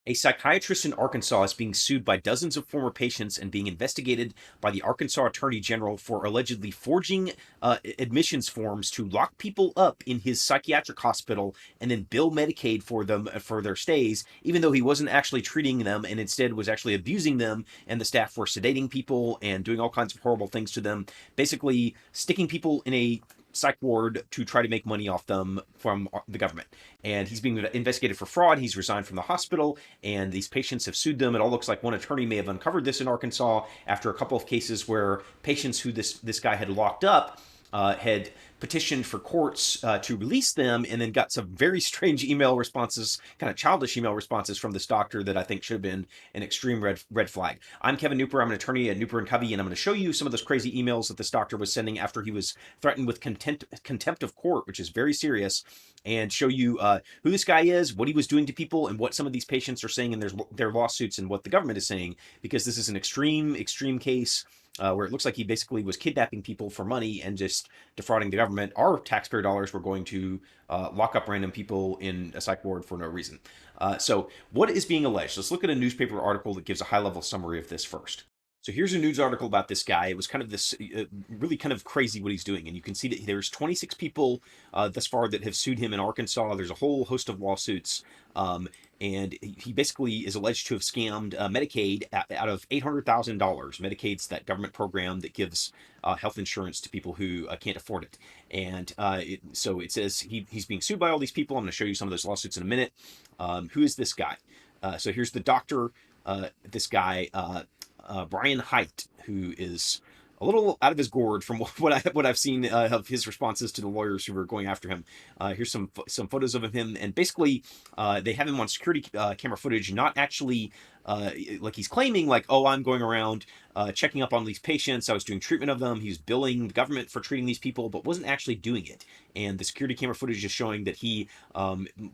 A psychiatrist in Arkansas is being sued by dozens of former patients and being investigated by the Arkansas Attorney General for allegedly forging admissions forms to lock people up in his psychiatric hospital and then bill Medicaid for them for their stays, even though he wasn't actually treating them and instead was actually abusing them. And the staff were sedating people and doing all kinds of horrible things to them, basically sticking people in a psych ward to try to make money off them from the government. And he's being investigated for fraud. He's resigned from the hospital, and these patients have sued them. It all looks like one attorney may have uncovered this in Arkansas after a couple of cases where patients who this guy had locked up had petitioned for courts to release them, and then got some very strange email responses, kind of childish email responses from this doctor that I think should have been an extreme red flag. I'm Kevin Nooper. I'm an attorney at Nooper and Covey, and I'm going to show you some of those crazy emails that this doctor was sending after he was threatened with contempt of court, which is very serious, and show you who this guy is, what he was doing to people, and what some of these patients are saying in their lawsuits, and what the government is saying, because this is an extreme case where it looks like he basically was kidnapping people for money and just defrauding the government. Our taxpayer dollars were going to lock up random people in a psych ward for no reason. So what is being alleged? Let's look at a newspaper article that gives a high-level summary of this first. So here's a news article about this guy. It was kind of this really kind of crazy what he's doing. And you can see that there's 26 people thus far that have sued him in Arkansas. There's a whole host of lawsuits. And he basically is alleged to have scammed Medicaid out of $800,000. Medicaid's that government program that gives health insurance to people who can't afford it. And so it says he's being sued by all these people. I'm going to show you some of those lawsuits in a minute. Who is this guy? So here's the doctor, this guy, Brian Hyatt, who is a little out of his gourd from what I've seen of his responses to the lawyers who were going after him. Here's some photos of him, and basically they have him on security camera footage, not actually like he's claiming, like, oh, I'm going around checking up on these patients. I was doing treatment of them. He was billing the government for treating these people, but wasn't actually doing it. And the security camera footage is showing that he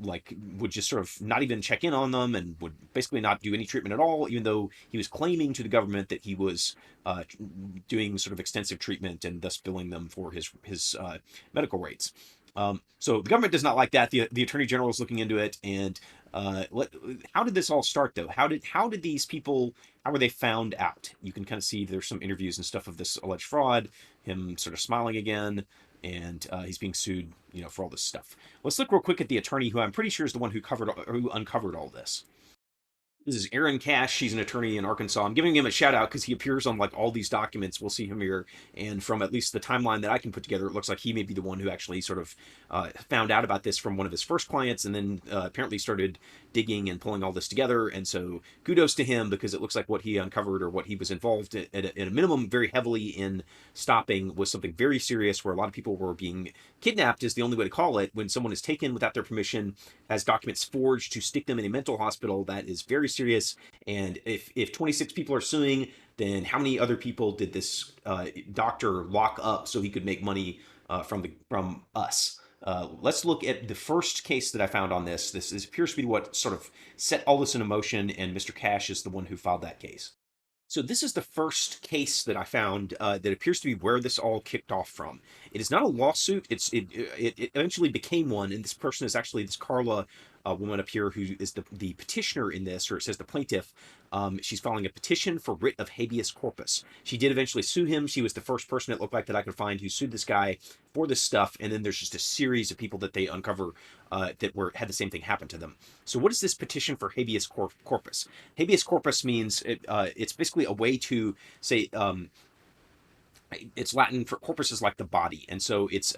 like would just sort of not even check in on them and would basically not do any treatment at all, even though he was claiming to the government that he was doing sort of extensive treatment and thus billing them for his medical rates. So the government does not like that. The attorney general is looking into it. And how did this all start, though? How did these people, how were they found out? You can kind of see there's some interviews and stuff of this alleged fraud, him sort of smiling again, and he's being sued, for all this stuff. Let's look real quick at the attorney, who I'm pretty sure is the one who uncovered all this. This is Aaron Cash. He's an attorney in Arkansas. I'm giving him a shout out because he appears on like all these documents. We'll see him here. And from at least the timeline that I can put together, it looks like he may be the one who actually sort of found out about this from one of his first clients, and then apparently started digging and pulling all this together. And so kudos to him, because it looks like what he uncovered, or what he was involved in, at a minimum very heavily in stopping, was something very serious, where a lot of people were being kidnapped, is the only way to call it, when someone is taken without their permission, has documents forged to stick them in a mental hospital. That is very serious. And if 26 people are suing, then how many other people did this doctor lock up so he could make money from us? Let's look at the first case that I found on this. This appears to be what sort of set all this in motion, and Mr. Cash is the one who filed that case. So this is the first case that I found that appears to be where this all kicked off from. It is not a lawsuit. It eventually became one, and this person is actually this Carla woman up here, who is the petitioner in this, or it says the plaintiff. She's filing a petition for writ of habeas corpus. She did eventually sue him. She was the first person it looked like that I could find who sued this guy for this stuff. And then there's just a series of people that they uncover that had the same thing happen to them. So what is this petition for habeas corpus? Habeas corpus means it's basically a way to say, it's Latin for corpus is like the body, and so it's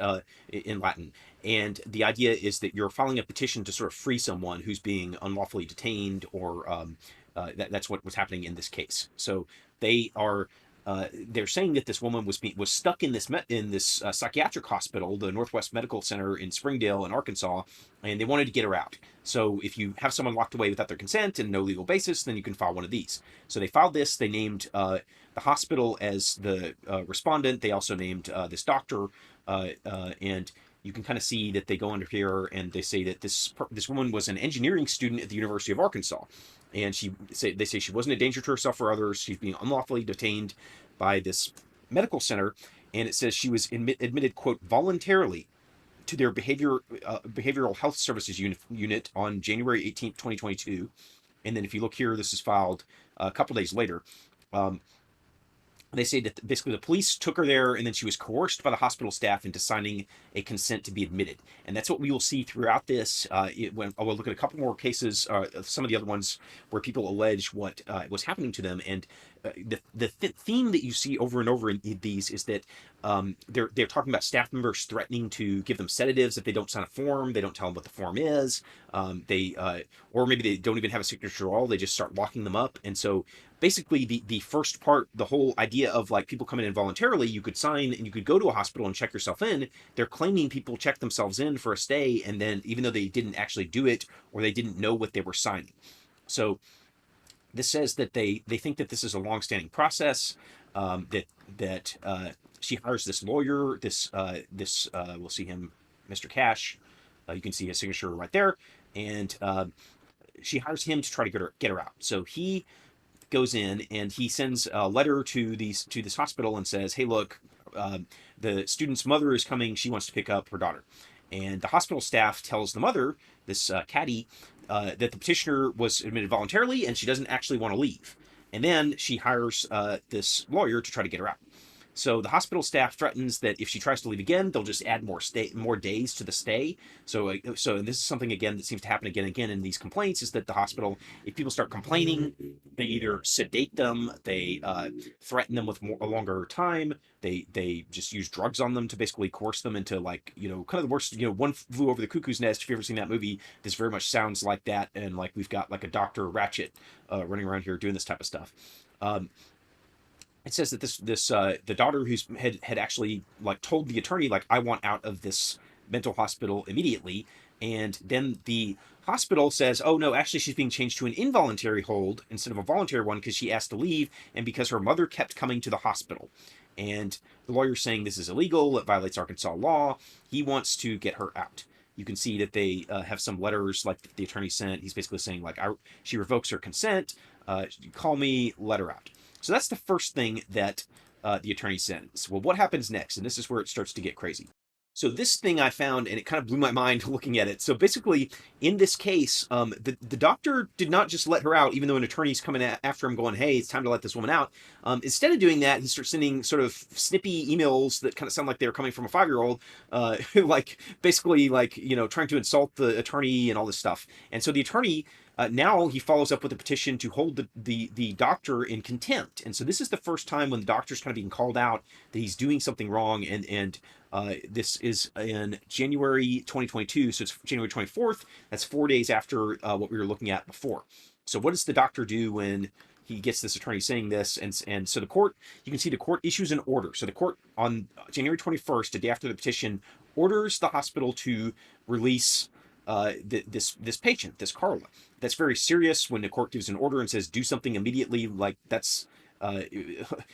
in Latin. And the idea is that you're filing a petition to sort of free someone who's being unlawfully detained, or that's what was happening in this case. So they're saying that this woman was stuck in this psychiatric hospital, the Northwest Medical Center in Springdale in Arkansas, and they wanted to get her out. So if you have someone locked away without their consent and no legal basis, then you can file one of these. So they filed this. They named the hospital as the respondent. They also named this doctor, and you can kind of see that they go under here and they say that this woman was an engineering student at the University of Arkansas, and they say she wasn't a danger to herself or others. She's being unlawfully detained by this medical center, and it says she was admitted, quote, voluntarily to their behavioral health services unit on January 18th, 2022. And then if you look here, this is filed a couple days later. Um, they say that basically the police took her there, and then she was coerced by the hospital staff into signing a consent to be admitted. And that's what we will see throughout this. We'll look at a couple more cases, some of the other ones where people allege what was happening to them. And the theme that you see over and over in these is that they're talking about staff members threatening to give them sedatives if they don't sign a form. They don't tell them what the form is. Or maybe they don't even have a signature at all. They just start locking them up. And so basically the first part, the whole idea of like people coming in voluntarily, you could sign and you could go to a hospital and check yourself in. They're claiming people checked themselves in for a stay, and then even though they didn't actually do it or they didn't know what they were signing. So this says that they think that this is a long-standing process. That she hires this lawyer. This we'll see him, Mr. Cash. You can see his signature right there, and she hires him to try to get her out. So he goes in and he sends a letter to this hospital and says, "Hey, look, the student's mother is coming. She wants to pick up her daughter." And the hospital staff tells the mother, this caddy, that the petitioner was admitted voluntarily and she doesn't actually want to leave. And then she hires this lawyer to try to get her out. So the hospital staff threatens that if she tries to leave again, they'll just add more days to the stay. So this is something again that seems to happen again and again in these complaints, is that the hospital, if people start complaining, they either sedate them, they threaten them with a longer time, they just use drugs on them to basically coerce them into, like, kind of the worst. One Flew Over the Cuckoo's Nest. If you've ever seen that movie, this very much sounds like that, and like we've got like a Dr. Ratchet running around here doing this type of stuff. It says that the daughter who's had actually like told the attorney, like, I want out of this mental hospital immediately. And then the hospital says, oh no, actually she's being changed to an involuntary hold instead of a voluntary one because she asked to leave and because her mother kept coming to the hospital. And the lawyer's saying this is illegal, it violates Arkansas law. He wants to get her out. You can see that they have some letters like the attorney sent. He's basically saying, like, she revokes her consent, call me, let her out. So that's the first thing that the attorney sends. Well, what happens next? And this is where it starts to get crazy. So this thing I found, and it kind of blew my mind looking at it. So basically, in this case, the doctor did not just let her out, even though an attorney's coming after him going, hey, it's time to let this woman out. Instead of doing that, he starts sending sort of snippy emails that kind of sound like they're coming from a 5-year-old, like basically like, trying to insult the attorney and all this stuff. And so the attorney, now he follows up with a petition to hold the doctor in contempt. And so this is the first time when the doctor's kind of being called out that he's doing something wrong. And this is in January 2022, so it's January 24th. That's 4 days after what we were looking at before. So what does the doctor do when he gets this attorney saying this? And so the court, you can see the court issues an order. So the court on January 21st, the day after the petition, orders the hospital to release this patient, this Carla. That's very serious when the court gives an order and says do something immediately. Like that's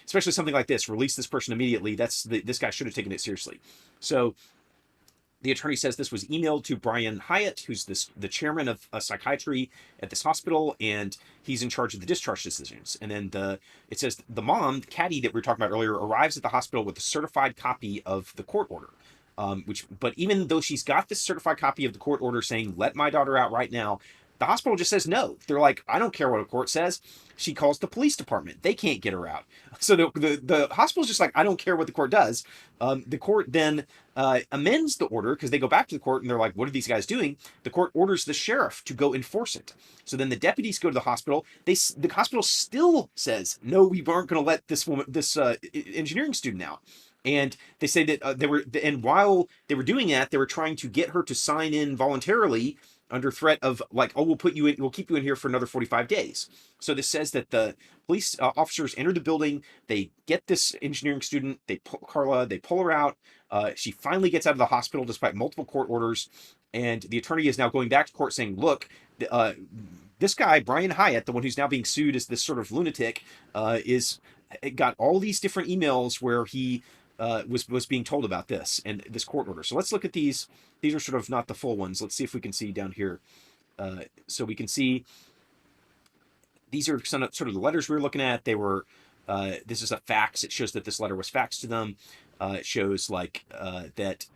especially something like this, release this person immediately. This guy should have taken it seriously. So the attorney says this was emailed to Brian Hyatt, who's the chairman of psychiatry at this hospital, and he's in charge of the discharge decisions. And then it says the mom, Caddy, that we were talking about earlier, arrives at the hospital with a certified copy of the court order. But even though she's got this certified copy of the court order saying, let my daughter out right now, the hospital just says no. They're like, I don't care what a court says. She calls the police department. They can't get her out. So the hospital's just like, I don't care what the court does. The court then amends the order because they go back to the court and they're like, what are these guys doing? The court orders the sheriff to go enforce it. So then the deputies go to the hospital. The hospital still says, no, we aren't going to let this engineering student out. And they say that and while they were doing that, they were trying to get her to sign in voluntarily under threat of like, oh, we'll keep you in here for another 45 days. So this says that the police officers enter the building, they get this engineering student, they pull her out. She finally gets out of the hospital despite multiple court orders. And the attorney is now going back to court saying, look, this guy, Brian Hyatt, the one who's now being sued as this sort of lunatic, is got all these different emails where he was being told about this and this court order. So let's look at these. These are sort of not the full ones. Let's see if we can see down here. So we can see these are some sort of the letters we were looking at. They were, this is a fax. It shows that this letter was faxed to them. It shows like that,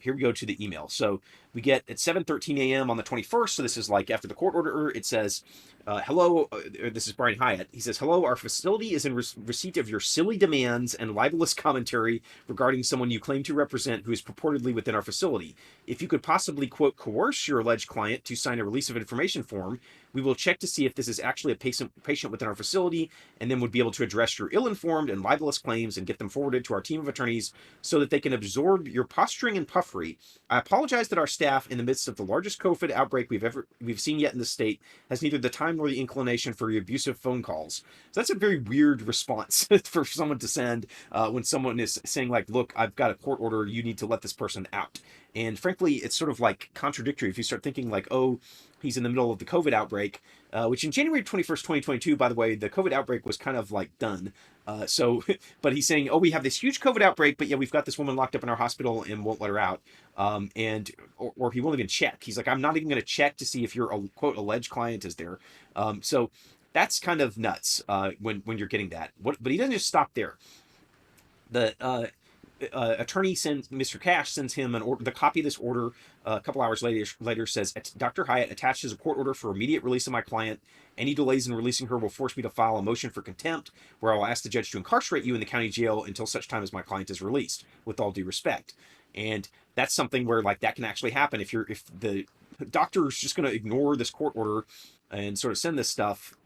here we go to the email. So We get at 7:13 a.m. on the 21st, so this is like after the court order, it says, hello, this is Brian Hyatt. He says, hello, our facility is in receipt of your silly demands and libelous commentary regarding someone you claim to represent who is purportedly within our facility. If you could possibly, quote, coerce your alleged client to sign a release of information form, we will check to see if this is actually a patient within our facility, and then would be able to address your ill-informed and libelous claims and get them forwarded to our team of attorneys so that they can absorb your posturing and puffery. I apologize that our staff, in the midst of the largest COVID outbreak we've seen yet in the state, has neither the time nor the inclination for your abusive phone calls. So that's a very weird response for someone to send when someone is saying like, look, I've got a court order, you need to let this person out. And frankly, it's sort of like contradictory if you start thinking like, oh, he's in the middle of the COVID outbreak, which in January 21st, 2022, by the way, the COVID outbreak was kind of like done. But he's saying, oh, we have this huge COVID outbreak, but yeah, we've got this woman locked up in our hospital and won't let her out. Or he won't even check. He's like, I'm not even going to check to see if your quote alleged client is there. So that's kind of nuts when you're getting that. But he doesn't just stop there. The attorney sends Mr. Cash sends him the copy of this order a couple hours later says, Dr. Hyatt attaches a court order for immediate release of my client. Any delays in releasing her will force me to file a motion for contempt, where I will ask the judge to incarcerate you in the county jail until such time as my client is released, with all due respect. And that's something where like that can actually happen if the doctor is just going to ignore this court order and sort of send this stuff.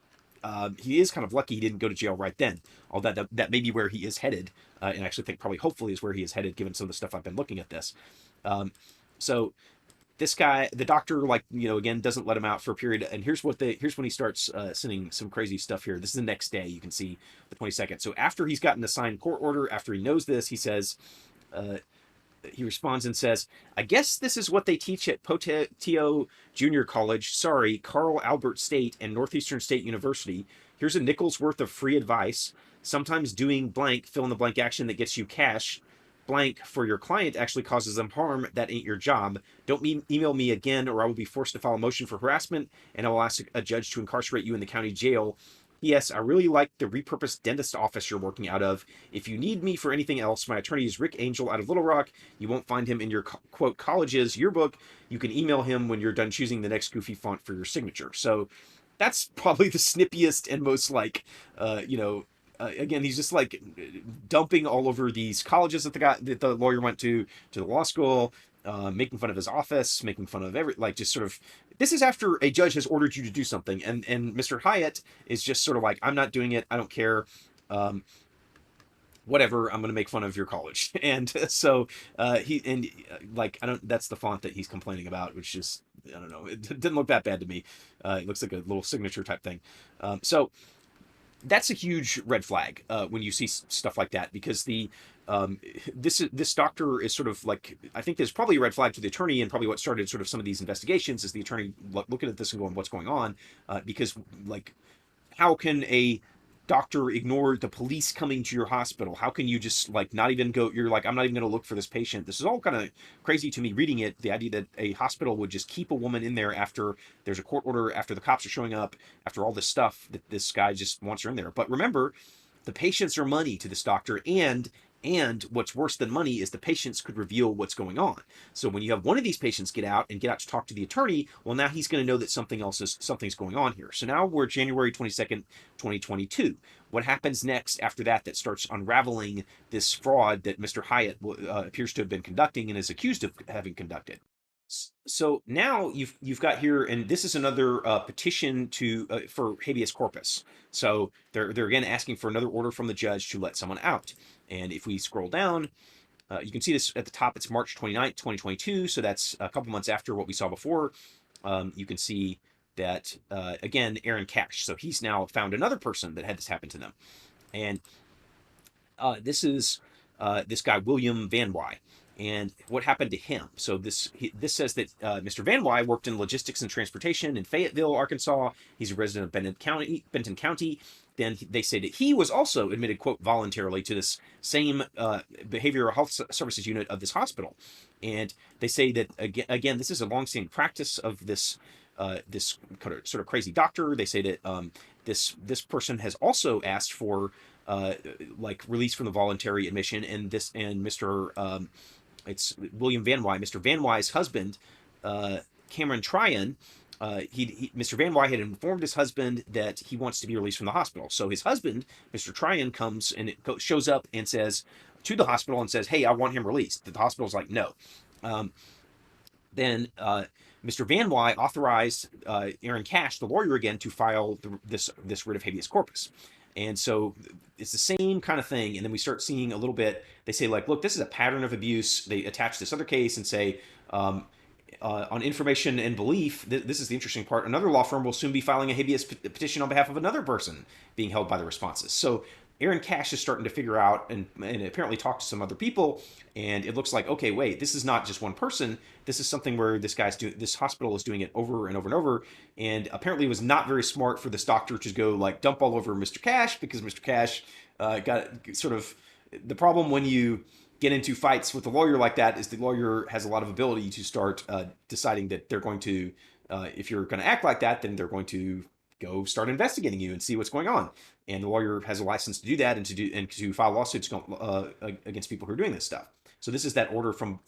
He is kind of lucky he didn't go to jail right then. Although that may be where he is headed, and I actually think probably hopefully is where he is headed given some of the stuff I've been looking at this. So this guy, the doctor, like, again, doesn't let him out for a period. And here's when he starts sending some crazy stuff here. This is the next day. You can see the 22nd. So after he's gotten the signed court order, after he knows this, he says, he responds and says, I guess this is what they teach at Poteo Junior College. Sorry, Carl Albert State and Northeastern State University. Here's a nickel's worth of free advice. Sometimes doing blank, fill in the blank action that gets you cash, blank for your client actually causes them harm. That ain't your job. Don't email me again or I will be forced to file a motion for harassment and I will ask a judge to incarcerate you in the county jail. Yes, I really like the repurposed dentist office you're working out of. If you need me for anything else, my attorney is Rick Angel out of Little Rock. You won't find him in your, quote, college's yearbook. You can email him when you're done choosing the next goofy font for your signature. So that's probably the snippiest and most like, again, he's just like dumping all over these colleges that the lawyer went to the law school, making fun of his office, making fun of just sort of. This is after a judge has ordered you to do something, and Mr. Hyatt is just sort of like, I'm not doing it. I don't care. Whatever. I'm going to make fun of your college, and so I don't. That's the font that he's complaining about, which is, I don't know. It didn't look that bad to me. It looks like a little signature type thing. So that's a huge red flag when you see stuff like that, because this doctor is sort of like, I think there's probably a red flag to the attorney, and probably what started sort of some of these investigations is the attorney looking at this and going, what's going on? Because like, how can a doctor ignore the police coming to your hospital? How can you just like not even go? You're like, I'm not even going to look for this patient. This is all kind of crazy to me reading it. The idea that a hospital would just keep a woman in there after there's a court order, after the cops are showing up, after all this stuff, that this guy just wants her in there. But remember, the patients are money to this doctor, and what's worse than money is the patients could reveal what's going on. So when you have one of these patients get out to talk to the attorney, well, now he's going to know that something's going on here. So now we're January 22nd, 2022. What happens next after that starts unraveling this fraud that Mr. Hyatt appears to have been conducting and is accused of having conducted? So now you've got here, and this is another petition for habeas corpus. So they're again asking for another order from the judge to let someone out. And if we scroll down, you can see this at the top. It's March 29th, 2022. So that's a couple months after what we saw before. You can see that again, Aaron Cash. So he's now found another person that had this happen to them, and this is this guy William Van Wy. And what happened to him? So this says that Mr. Van Wy worked in logistics and transportation in Fayetteville, Arkansas. He's a resident of Benton County. Then they say that he was also admitted, quote, voluntarily to this same behavioral health services unit of this hospital. And they say that again, this is a longstanding practice of this kind of sort of crazy doctor. They say that this person has also asked for like release from the voluntary admission, and Mr. It's William Van Wy, Mr. Van Wy's husband, Cameron Tryon, Mr. Van Wy had informed his husband that he wants to be released from the hospital. So his husband, Mr. Tryon, comes and shows up and says to the hospital and says, "Hey, I want him released." The hospital's like, "No." Um, then Mr. Van Wy authorized Aaron Cash, the lawyer, again to file this writ of habeas corpus. And so it's the same kind of thing. And then we start seeing a little bit. They say, like, look, this is a pattern of abuse. They attach this other case and say, on information and belief, this is the interesting part. Another law firm will soon be filing a habeas petition on behalf of another person being held by the responses. So Aaron Cash is starting to figure out and apparently talk to some other people, and it looks like, okay, wait, this is not just one person. This is something where this hospital is doing it over and over and over, and apparently it was not very smart for this doctor to go like dump all over Mr. Cash, because Mr. Cash got sort of the problem when you get into fights with a lawyer like that is the lawyer has a lot of ability to start deciding that they're going to, if you're going to act like that, then they're going to go start investigating you and see what's going on. And the lawyer has a license to do that and to file lawsuits against people who are doing this stuff. So this is that order from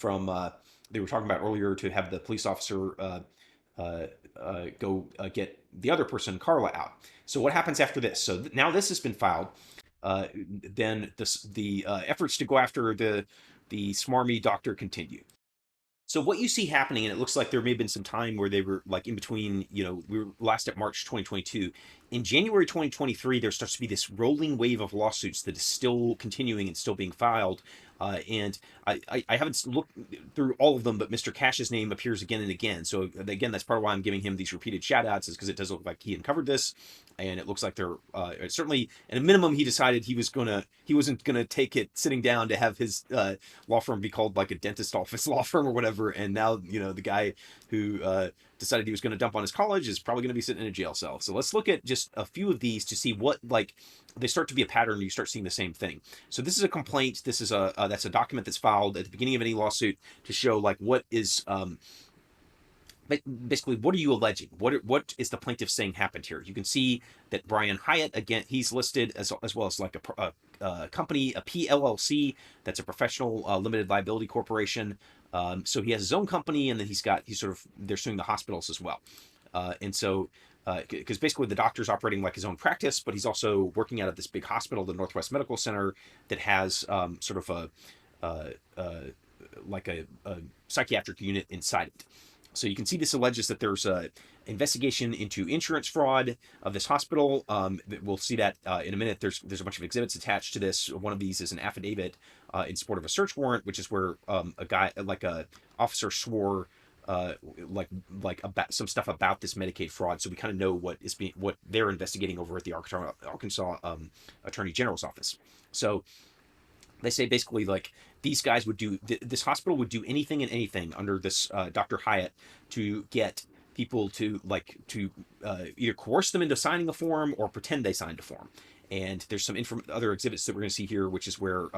they were talking about earlier, to have the police officer go get the other person, Carla, out. So what happens after this? So now this has been filed. Then the efforts to go after the smarmy doctor continue. So what you see happening, and it looks like there may have been some time where they were like in between, we were last at March 2022. In January 2023, there starts to be this rolling wave of lawsuits that is still continuing and still being filed. And I haven't looked through all of them, but Mr. Cash's name appears again and again. So again, that's part of why I'm giving him these repeated shout outs, is because it does look like he uncovered this. And it looks like they're certainly, at a minimum, he decided he wasn't gonna take it sitting down to have his law firm be called like a dentist office law firm or whatever. And now, the guy who decided he was going to dump on his college is probably going to be sitting in a jail cell. So let's look at just a few of these to see what, like, they start to be a pattern. You start seeing the same thing. So this is a complaint. This is that's a document that's filed at the beginning of any lawsuit to show like what is basically, what are you alleging? What is the plaintiff saying happened here? You can see that Brian Hyatt, again, he's listed as well as like a company, a PLLC, that's a professional limited liability corporation. So he has his own company, and then they're suing the hospitals as well. And so, because basically the doctor's operating like his own practice, but he's also working out of this big hospital, the Northwest Medical Center, that has sort of like a psychiatric unit inside it. So you can see this alleges that there's a investigation into insurance fraud of this hospital. We'll see that in a minute. There's a bunch of exhibits attached to this. One of these is an affidavit in support of a search warrant, which is where a guy, like a officer, swore like about some stuff about this Medicaid fraud. So we kind of know what they're investigating over at the Arkansas Attorney General's office. So they say basically like these guys this hospital would do anything and anything under this Dr. Hyatt to get people to either coerce them into signing a form or pretend they signed a form. And there's some other exhibits that we're going to see here, which is where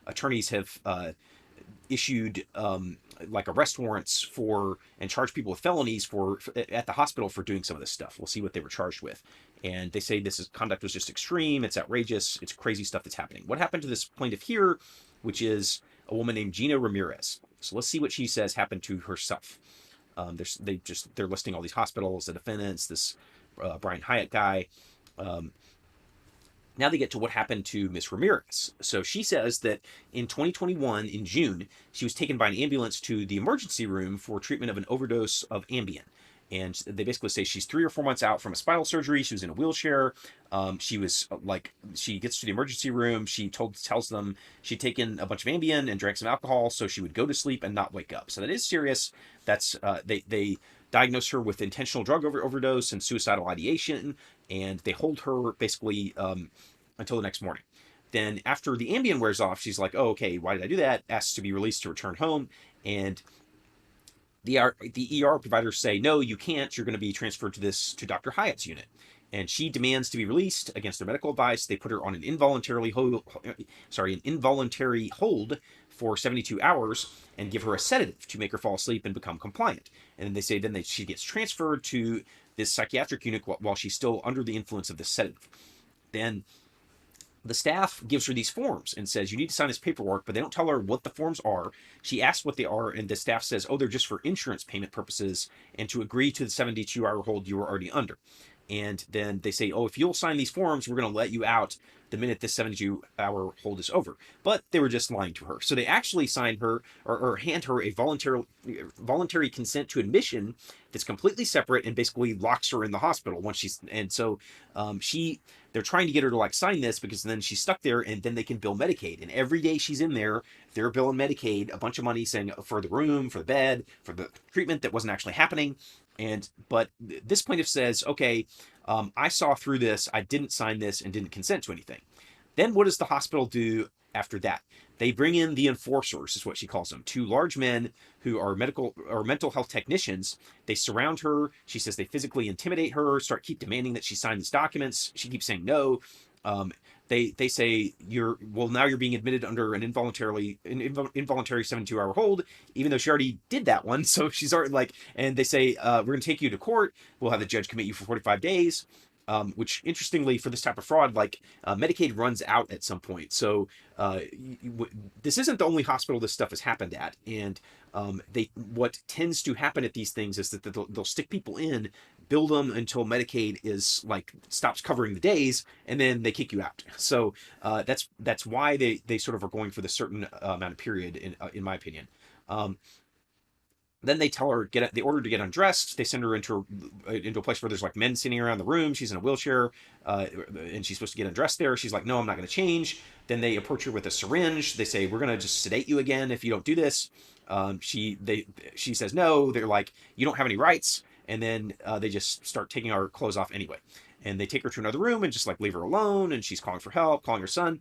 attorneys have issued like arrest warrants and charged people with felonies at the hospital for doing some of this stuff. We'll see what they were charged with. And they say conduct was just extreme. It's outrageous. It's crazy stuff that's happening. What happened to this plaintiff here, which is a woman named Gina Ramirez? So let's see what she says happened to herself. They're listing all these hospitals, the defendants, this Brian Hyatt guy. Now they get to what happened to Miss Ramirez. So she says that in 2021, in June, she was taken by an ambulance to the emergency room for treatment of an overdose of Ambien. And they basically say she's 3 or 4 months out from a spinal surgery. She was in a wheelchair. She gets to the emergency room. She tells them she'd taken a bunch of Ambien and drank some alcohol, so she would go to sleep and not wake up. So that is serious. That's they diagnose her with intentional drug overdose and suicidal ideation, and they hold her basically until the next morning. Then after the Ambien wears off, she's like, oh, okay, why did I do that? Asks to be released to return home. And the ER providers say, no, you can't. You're going to be transferred to Dr. Hyatt's unit. And she demands to be released against their medical advice. They put her on an involuntary hold for 72 hours and give her a sedative to make her fall asleep and become compliant. And then they say she gets transferred to this psychiatric unit while she's still under the influence of this sedative. Then The staff gives her these forms and says, you need to sign this paperwork, but they don't tell her what the forms are. She asks what they are, and the staff says, oh, they're just for insurance payment purposes and to agree to the 72-hour hold you were already under. And then they say, oh, if you'll sign these forms, we're going to let you out the minute this 72-hour hold is over. But they were just lying to her. So they actually signed her or hand her a voluntary consent to admission that's completely separate and basically locks her in the hospital once she's, and so they're trying to get her to like sign this because then she's stuck there and then they can bill Medicaid. And every day she's in there, they're billing Medicaid a bunch of money saying for the room, for the bed, for the treatment that wasn't actually happening. But this plaintiff says, okay, I saw through this, I didn't sign this and didn't consent to anything. Then what does the hospital do after that? They bring in the enforcers, is what she calls them, two large men who are medical or mental health technicians. They surround her. She says they physically intimidate her, keep demanding that she sign these documents. She keeps saying no. Um, they say now you're being admitted under an involuntary 72-hour hold, even though she already did that one. So she's already like, and they say we're going to take you to court. We'll have the judge commit you for 45 days. Which interestingly for this type of fraud, like Medicaid runs out at some point. So this isn't the only hospital this stuff has happened at. And what tends to happen at these things is that they'll stick people in, build them until Medicaid is like stops covering the days, and then they kick you out. So that's why they sort of are going for the certain amount of period, in my opinion. Then they tell her they order her to get undressed. They send her into a place where there's like men sitting around the room. She's in a wheelchair, and she's supposed to get undressed there. She's like, no, I'm not going to change. Then they approach her with a syringe. They say, we're going to just sedate you again if you don't do this. She says no. They're like, you don't have any rights. And then they just start taking our clothes off anyway. And they take her to another room and just like leave her alone. And she's calling for help, calling her son.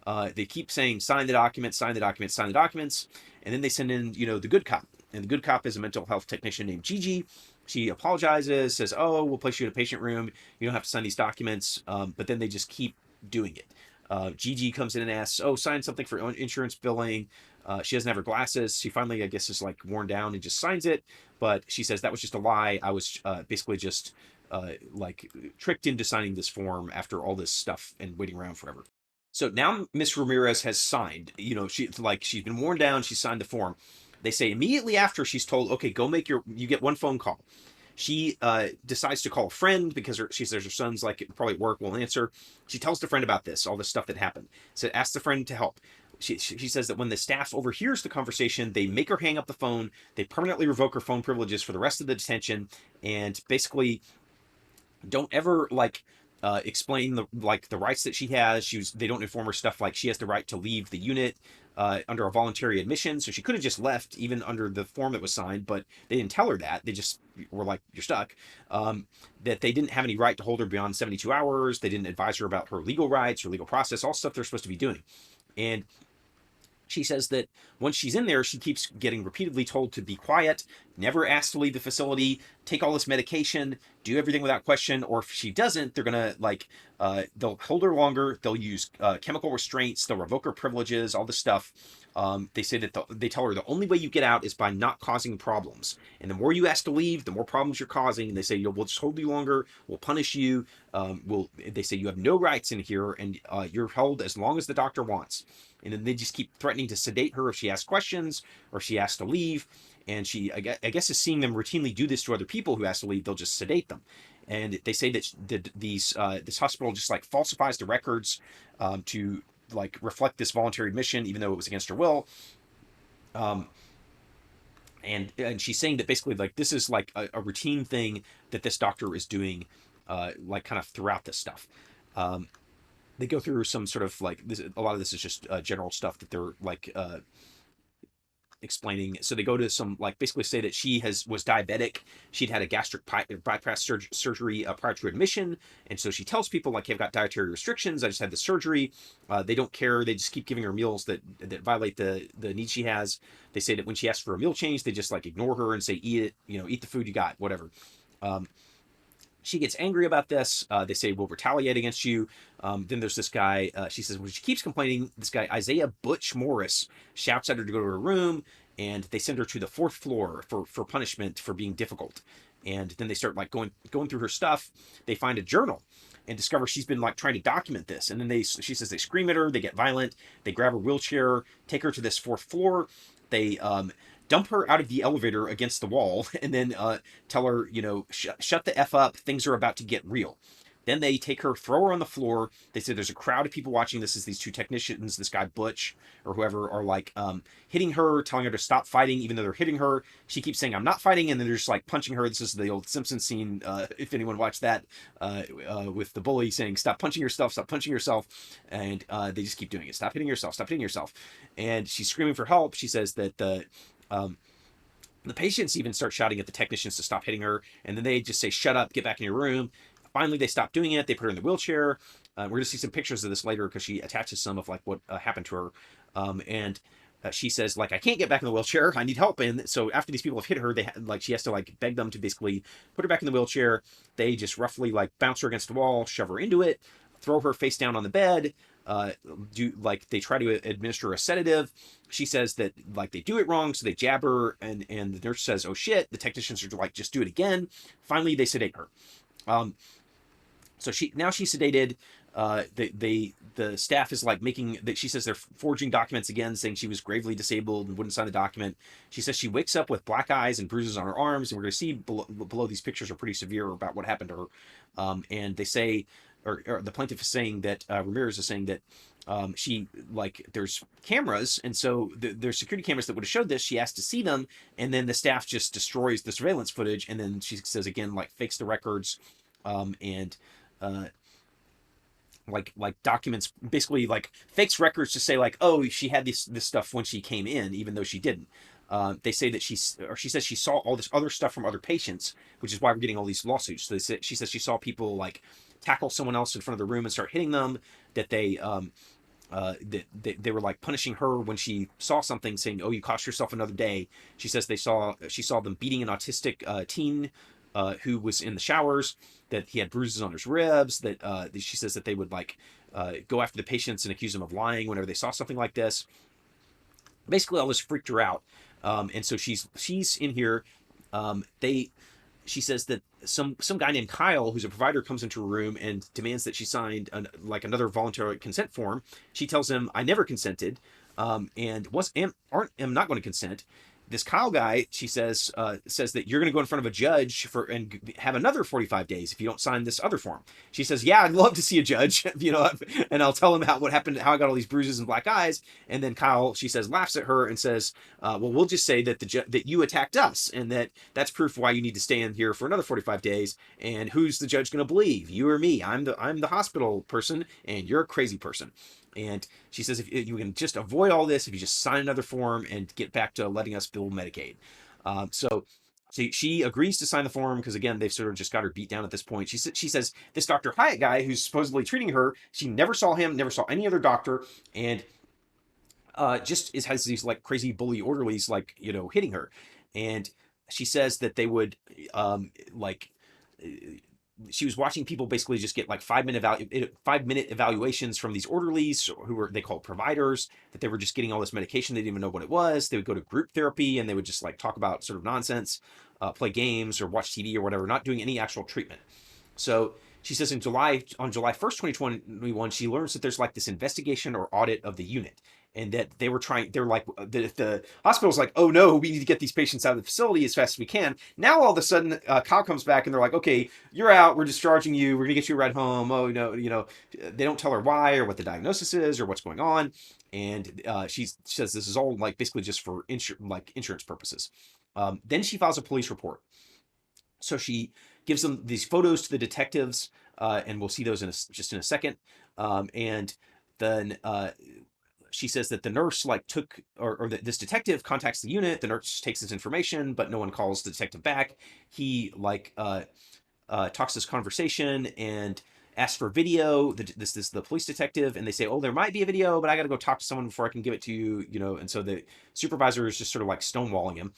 They keep saying, sign the documents, sign the documents, sign the documents. And then they send in, the good cop. And the good cop is a mental health technician named Gigi. She apologizes, says, oh, we'll place you in a patient room. You don't have to sign these documents. But then they just keep doing it. Gigi comes in and asks, oh, sign something for insurance billing. She doesn't have her glasses. She finally, I guess, is like worn down and just signs it. But she says that was just a lie. I was basically just like tricked into signing this form after all this stuff and waiting around forever. So now Miss Ramirez has signed. She's been worn down. She signed the form. They say immediately after she's told, okay, go you get one phone call. She decides to call a friend because she says her son's like probably at work, won't answer. She tells the friend about this, all this stuff that happened. So asks the friend to help. She says that when the staff overhears the conversation, they make her hang up the phone. They permanently revoke her phone privileges for the rest of the detention, and basically don't ever explain the rights that she has. They don't inform her stuff like she has the right to leave the unit under a voluntary admission. So she could have just left even under the form that was signed, but they didn't tell her that. They just were like, you're stuck. That they didn't have any right to hold her beyond 72 hours. They didn't advise her about her legal rights, her legal process, all stuff they're supposed to be doing. And she says that once she's in there, she keeps getting repeatedly told to be quiet, never asked to leave the facility, take all this medication, do everything without question. Or if she doesn't, they're going to they'll hold her longer. They'll use chemical restraints. They'll revoke her privileges, all this stuff. They say that they tell her the only way you get out is by not causing problems. And the more you ask to leave, the more problems you're causing. And they say, we'll just hold you longer. We'll punish you. They say you have no rights in here and you're held as long as the doctor wants. And then they just keep threatening to sedate her if she asks questions or she asks to leave. And she, I guess, is seeing them routinely do this to other people who ask to leave. They'll just sedate them. And they say that this hospital just like falsifies the records to like reflect this voluntary admission, even though it was against her will. And she's saying that basically like this is like a routine thing that this doctor is doing, like kind of throughout this stuff. They go through some sort of like this. A lot of this is just general stuff that they're like explaining. So they go to some like basically say that she was diabetic. She'd had a gastric bypass surgery prior to admission, and so she tells people like, hey, I've got dietary restrictions. I just had the surgery. They don't care. They just keep giving her meals that violate the needs she has. They say that when she asks for a meal change, they just like ignore her and say, eat it. Eat the food you got, whatever. She gets angry about this. They say, we'll retaliate against you. Then there's this guy. She says, when she keeps complaining, this guy, Isaiah Butch Morris, shouts at her to go to her room. And they send her to the fourth floor for punishment for being difficult. And then they start like going through her stuff. They find a journal. and discover she's been like trying to document this. And then she says they scream at her, they get violent, they grab her wheelchair, take her to this fourth floor, they dump her out of the elevator against the wall, and then tell her, shut the f up, things are about to get real. Then they take her, throw her on the floor. They say there's a crowd of people watching this as these two technicians, this guy Butch or whoever, are like hitting her, telling her to stop fighting, even though they're hitting her. She keeps saying, "I'm not fighting," and then they're just like punching her. This is the old Simpsons scene, if anyone watched that, with the bully saying, "Stop punching yourself, stop punching yourself," and they just keep doing it. Stop hitting yourself, stop hitting yourself. And she's screaming for help. She says that the patients even start shouting at the technicians to stop hitting her, and then they just say, "Shut up, get back in your room." Finally, they stop doing it. They put her in the wheelchair. We're going to see some pictures of this later because she attaches some of like what happened to her. And she says, like, "I can't get back in the wheelchair. I need help." And so after these people have hit her, she has to like beg them to basically put her back in the wheelchair. They just roughly like bounce her against the wall, shove her into it, throw her face down on the bed. Do like they try to administer a sedative. She says that like they do it wrong, so they jab her, and the nurse says, "Oh shit!" The technicians are like, "Just do it again." Finally, they sedate her. So she's sedated. The staff is like making that. She says they're forging documents again, saying she was gravely disabled and wouldn't sign the document. She says she wakes up with black eyes and bruises on her arms, and we're going to see below these pictures are pretty severe about what happened to her. And they say, or the plaintiff is saying that Ramirez is saying that she like there's cameras, and so there's security cameras that would have showed this. She asked to see them, and then the staff just destroys the surveillance footage, and then she says again like fakes the records, and uh, like documents, basically like fakes records to say like, oh, she had this stuff when she came in, even though she didn't. They say that she says she saw all this other stuff from other patients, which is why we're getting all these lawsuits. So she says she saw people like tackle someone else in front of the room and start hitting them. That they were like punishing her when she saw something, saying, "Oh, you cost yourself another day." She says she saw them beating an autistic teen who was in the showers, that he had bruises on his ribs, that she says that they would like go after the patients and accuse them of lying whenever they saw something like this. Basically, all this freaked her out, and so she's in here. They She says that some guy named Kyle, who's a provider, comes into her room and demands that she sign like another voluntary consent form. She tells him, "I never consented, and am not going to consent." This Kyle guy, she says that you're going to go in front of a judge and have another 45 days if you don't sign this other form. She says, "Yeah, I'd love to see a judge, and I'll tell him what happened, how I got all these bruises and black eyes." And then Kyle, she says, laughs at her and says, "Well, we'll just say that that you attacked us, and that's proof why you need to stay in here for another 45 days. And who's the judge going to believe, you or me? I'm the hospital person, and you're a crazy person." And she says, "If you can just avoid all this, if you just sign another form and get back to letting us bill Medicaid." So she agrees to sign the form because again they've sort of just got her beat down at this point. She says this Dr. Hyatt guy who's supposedly treating her, she never saw him, never saw any other doctor, and has these like crazy bully orderlies like hitting her, and she says that they would like she was watching people basically just get like 5-minute evaluations from these orderlies who were they called providers, that they were just getting all this medication, they didn't even know what it was. They would go to group therapy and they would just like talk about sort of nonsense, play games or watch TV or whatever, not doing any actual treatment. So she says on July 1st, 2021, she learns that there's like this investigation or audit of the unit, and that they're like, the hospital's like, "Oh no, we need to get these patients out of the facility as fast as we can." Now all of a sudden, Kyle comes back and they're like, "Okay, you're out. We're discharging you. We're gonna get you a ride home." Oh no, they don't tell her why or what the diagnosis is or what's going on, and she says this is all like basically just for insurance purposes. Then she files a police report. So she gives them these photos to the detectives, and we'll see those just in a second. And then she says that the nurse like took or that this detective contacts the unit. The nurse takes his information, but no one calls the detective back. He like talks this conversation and asks for video. This is the police detective, and they say, "Oh, there might be a video, but I got to go talk to someone before I can give it to you." And so the supervisor is just sort of like stonewalling him.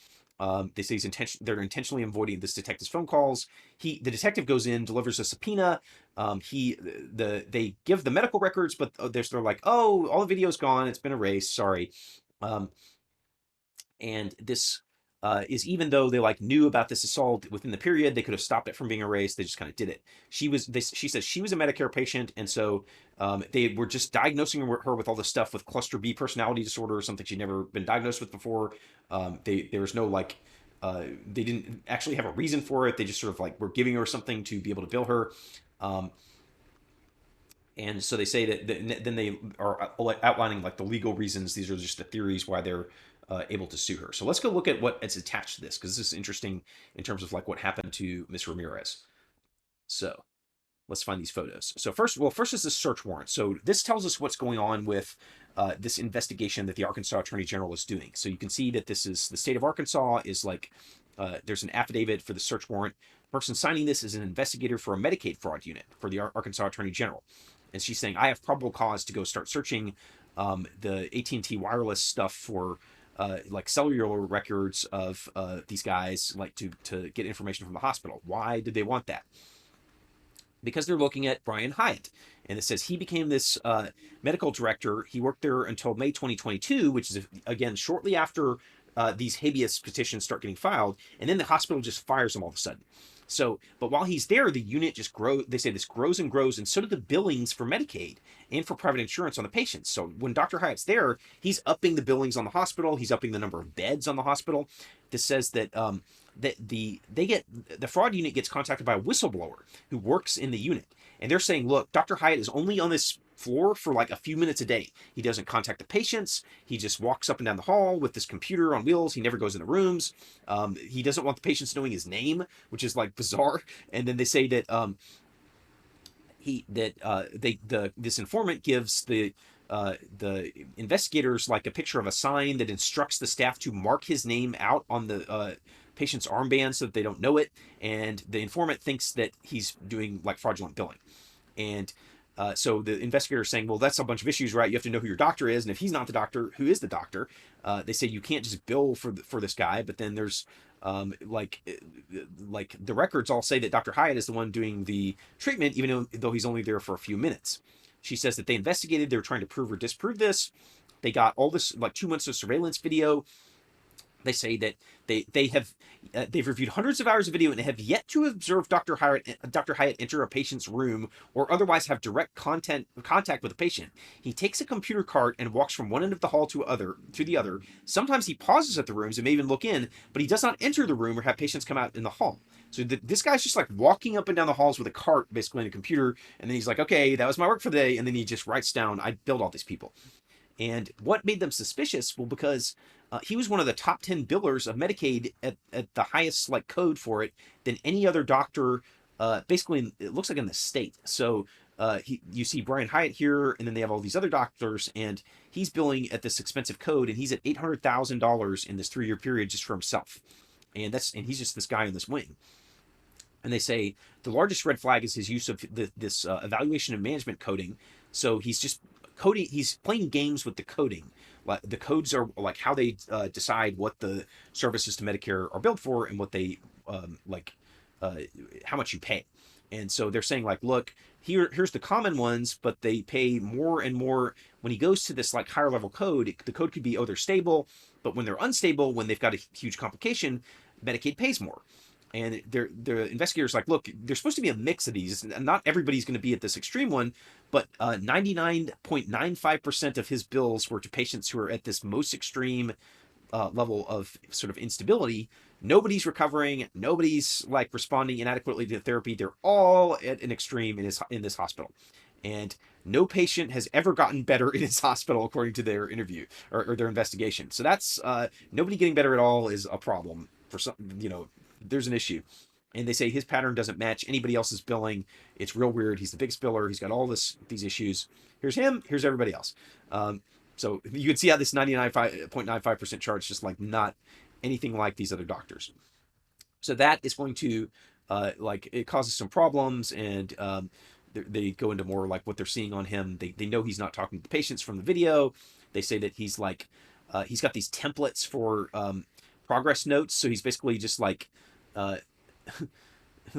They say they're intentionally avoiding this detective's phone calls. The detective goes in, delivers a subpoena. They give the medical records, but they're like, "Oh, all the video's gone. It's been erased. Sorry." Um, and this is even though they like knew about this assault within the period, they could have stopped it from being erased. They just kind of did it. She says she was a Medicare patient, and so they were just diagnosing her with all this stuff with cluster B personality disorder, something she'd never been diagnosed with before. There was no like. They didn't actually have a reason for it. They just sort of like were giving her something to be able to bill her. Um, and so they say that then they are outlining like the legal reasons. These are just the theories why they're able to sue her. So let's go look at what is attached to this, because this is interesting in terms of like what happened to Miss Ramirez. So let's find these photos. So first is the search warrant. So this tells us what's going on with this investigation that the Arkansas Attorney General is doing. So you can see that this is the state of Arkansas is like there's an affidavit for the search warrant. The person signing this is an investigator for a Medicaid fraud unit for the Arkansas Attorney General, and she's saying I have probable cause to go start searching the AT&T wireless stuff for like cellular records of these guys, like to get information from the hospital. Why did they want that? Because they're looking at Brian Hyatt. And it says he became this medical director. He worked there until May 2022, which is, again, shortly after these habeas petitions start getting filed. And then the hospital just fires him all of a sudden. So, but while he's there, the unit just grows. They say this grows and grows, and so do the billings for Medicaid and for private insurance on the patients. So when Dr. Hyatt's there, he's upping the billings on the hospital. He's upping the number of beds on the hospital. This says that the fraud unit gets contacted by a whistleblower who works in the unit, and they're saying, look, Dr. Hyatt is only on this floor for like a few minutes a day. He doesn't contact the patients. He just walks up and down the hall with this computer on wheels. He never goes in the rooms. He doesn't want the patients knowing his name, which is like bizarre. And then they say that this informant gives the investigators like a picture of a sign that instructs the staff to mark his name out on the patient's armband so that they don't know it. And the informant thinks that he's doing like fraudulent billing. And so the investigator is saying, well, that's a bunch of issues, right? You have to know who your doctor is. And if he's not the doctor, who is the doctor? They say you can't just bill for this guy. But then there's like the records all say that Dr. Hyatt is the one doing the treatment, even though he's only there for a few minutes. She says that they investigated. They were trying to prove or disprove this. They got all this like 2 months of surveillance video. They say that they've reviewed hundreds of hours of video and have yet to observe Dr. Hyatt enter a patient's room or otherwise have direct contact with a patient. He takes a computer cart and walks from one end of the hall to the other. Sometimes he pauses at the rooms and may even look in, but he does not enter the room or have patients come out in the hall. So this guy's just like walking up and down the halls with a cart, basically in a computer, and then he's like, okay, that was my work for the day, and then he just writes down, I billed all these people. And what made them suspicious? Well, because he was one of the top 10 billers of Medicaid at the highest like code for it than any other doctor, basically, it looks like in the state. So you see Brian Hyatt here, and then they have all these other doctors, and he's billing at this expensive code, and he's at $800,000 in this 3-year period just for himself. And he's just this guy in this wing. And they say the largest red flag is his use of this evaluation and management coding. So he's just coding. He's playing games with the coding. Like the codes are like how they decide what the services to Medicare are billed for and what they like how much you pay. And so they're saying like, look, here's the common ones, but they pay more and more. When he goes to this like higher level code, the code could be, oh, they're stable, but when they're unstable, when they've got a huge complication, Medicaid pays more. And the investigators like, look, there's supposed to be a mix of these. Not everybody's going to be at this extreme one, but 99.95% of his bills were to patients who are at this most extreme level of sort of instability. Nobody's recovering. Nobody's like responding inadequately to therapy. They're all at an extreme in this hospital. And no patient has ever gotten better in his hospital, according to their interview or their investigation. So that's nobody getting better at all is a problem for some, there's an issue. And they say his pattern doesn't match anybody else's billing. It's real weird. He's the biggest biller. He's got all these issues. Here's him. Here's everybody else. So you can see how this 99.95% charge just like not anything like these other doctors. So that is going to like it causes some problems, and they go into more like what they're seeing on him. They know he's not talking to the patients from the video. They say that he's like he's got these templates for progress notes. So he's basically just like it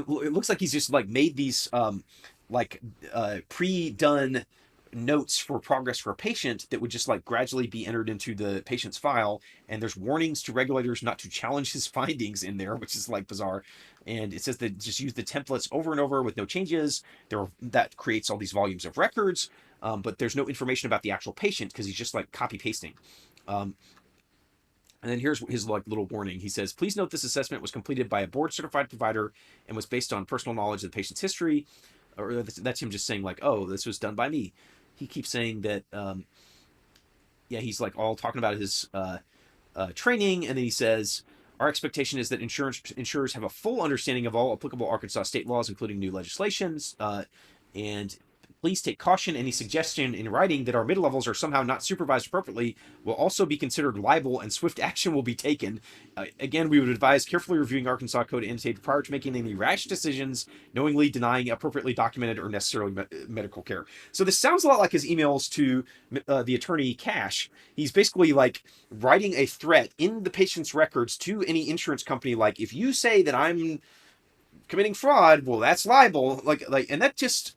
looks like he's just like made these pre-done notes for progress for a patient that would just like gradually be entered into the patient's file, and there's warnings to regulators not to challenge his findings in there, which is like bizarre. And it says that just use the templates over and over with no changes. That creates all these volumes of records, but there's no information about the actual patient because he's just like copy pasting. um, and then here's his like little warning. He says, please note this assessment was completed by a board certified provider and was based on personal knowledge of the patient's history. Or that's him just saying like, oh, this was done by me. He keeps saying that, yeah, he's like all talking about his training. And then he says, our expectation is that insurers have a full understanding of all applicable Arkansas state laws, including new legislations. And please take caution. Any suggestion in writing that our mid-levels are somehow not supervised appropriately will also be considered libel and swift action will be taken. Again, we would advise carefully reviewing Arkansas Code annotated prior to making any rash decisions, knowingly denying appropriately documented or necessarily medical care. So this sounds a lot like his emails to the attorney Cash. He's basically like writing a threat in the patient's records to any insurance company, like, if you say that I'm committing fraud, well, that's libel. And that just,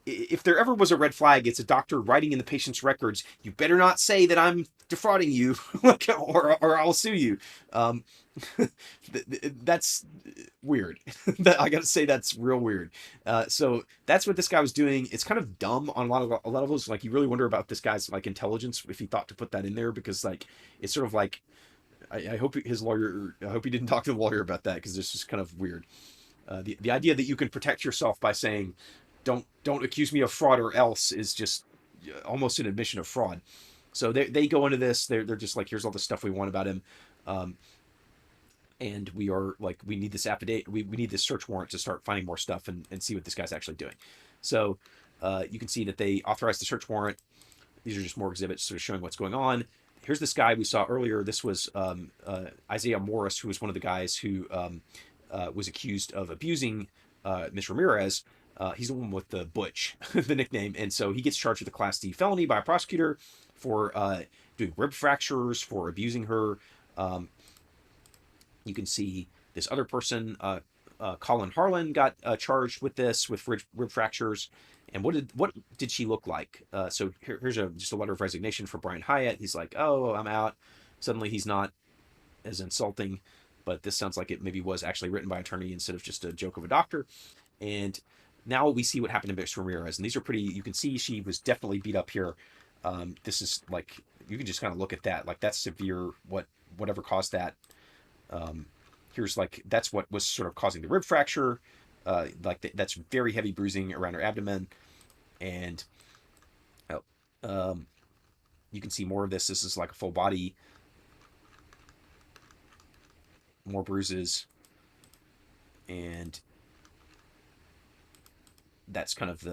if there ever was a red flag, it's a doctor writing in the patient's records, you better not say that I'm defrauding you, or I'll sue you. Um, that's weird. I gotta say, that's real weird. So that's what this guy was doing. It's kind of dumb on a lot of those. Like, you really wonder about this guy's like intelligence if he thought to put that in there, because like it's sort of like, I hope his lawyer. I hope he didn't talk to the lawyer about that, because it's just kind of weird. The idea that you can protect yourself by saying, don't accuse me of fraud or else, is just almost an admission of fraud. So they go into this. They're just like, here's all the stuff we want about him. Um, and we are like, we need this affidavit. We need this search warrant to start finding more stuff and see what this guy's actually doing. So you can see that they authorized the search warrant. These are just more exhibits sort of showing what's going on. Here's this guy we saw earlier. This was Isaiah Morris, who was one of the guys who was accused of abusing Miss Ramirez. He's the one with the Butch, the nickname. And so he gets charged with a Class D felony by a prosecutor for doing rib fractures, for abusing her. You can see this other person, Colin Harlan, got charged with this, with rib fractures. And what did she look like? So here's just a letter of resignation for Brian Hyatt. He's like, oh, I'm out. Suddenly he's not as insulting, but this sounds like it maybe was actually written by an attorney instead of just a joke of a doctor. And now we see what happened to Miss Ramirez. And these are pretty, you can see she was definitely beat up here. This is like, you can just kind of look at that. Like, that's severe, whatever caused that. Here's like, that's what was sort of causing the rib fracture. That's very heavy bruising around her abdomen. And oh, you can see more of this. This is like a full body, more bruises. And that's kind of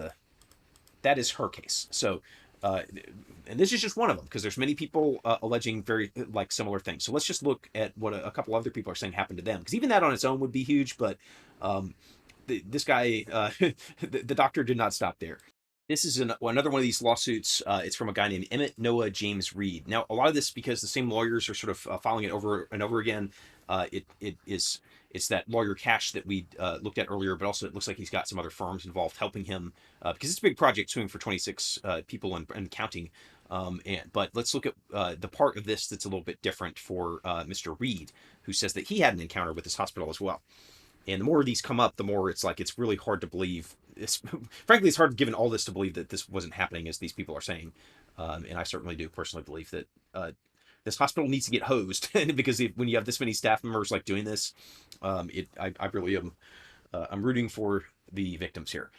that is her case. So, and this is just one of them, because there's many people alleging very like similar things. So let's just look at what a couple other people are saying happened to them, because even that on its own would be huge. But this guy, the doctor did not stop there. This is another one of these lawsuits. It's from a guy named Emmett Noah James Reed. Now, a lot of this, because the same lawyers are sort of filing it over and over again. It's that lawyer Cash that we looked at earlier, but also it looks like he's got some other firms involved helping him, because it's a big project, suing for 26 people and counting. But let's look at the part of this that's a little bit different for Mr. Reed, who says that he had an encounter with this hospital as well. And the more of these come up, the more it's like, it's really hard to believe. Frankly, it's hard, given all this, to believe that this wasn't happening as these people are saying. And I certainly do personally believe that this hospital needs to get hosed, because when you have this many staff members like doing this, I really am. I'm rooting for the victims here.